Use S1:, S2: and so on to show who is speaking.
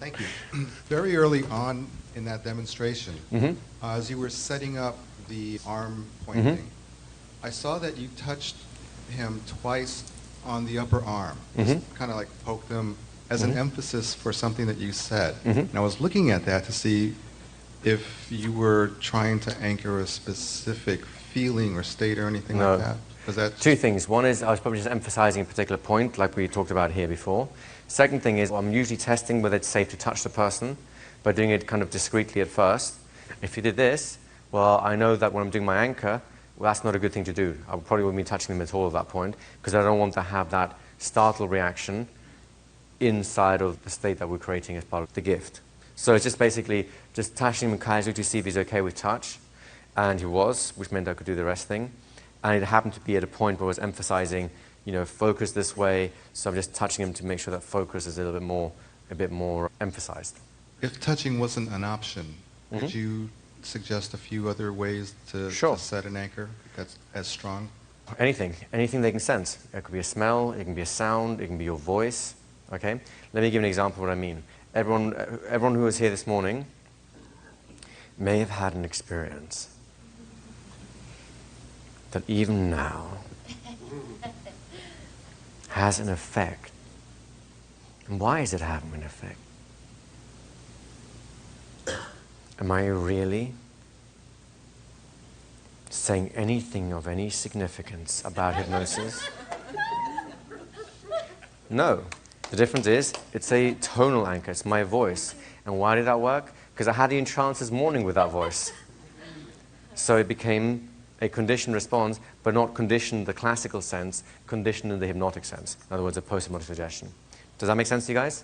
S1: Thank you. Very early on in that demonstration, as you were setting up the arm pointing, I saw that you touched him twice on the upper arm, just kind of like poked him as an emphasis for something that you said. And I was looking at that to see if you were trying to anchor a specific feeling or state or anything like that. Was that
S2: two things? One is I was probably just emphasizing a particular point like we talked about here before. Second thing is I'm usually testing whether it's safe to touch the person by doing it kind of discreetly at first. If you did this, well, I know that when I'm doing my anchor, well, that's not a good thing to do. I probably wouldn't be touching them at all at that point because I don't want to have that startle reaction inside of the state that we're creating as part of the gift. So it's just basically just touching him casually to see if he's okay with touch. And he was, which meant I could do the rest thing. And it happened to be at a point where I was emphasizing, you know, focus this way. So I'm just touching him to make sure that focus is a bit more emphasized.
S1: If touching wasn't an option, could you suggest a few other ways to set an anchor that's as strong?
S2: Anything they can sense. It could be a smell, it can be a sound, it can be your voice. Okay? Let me give an example of what I mean. Everyone who was here this morning may have had an experience that even now has an effect. And why is it having an effect? Am I really saying anything of any significance about hypnosis? No. The difference is, it's a tonal anchor, it's my voice. And why did that work? Because I had the entrance this morning with that voice. So it became a conditioned response, but not conditioned in the classical sense, conditioned in the hypnotic sense. In other words, a post-hypnotic suggestion. Does that make sense to you guys?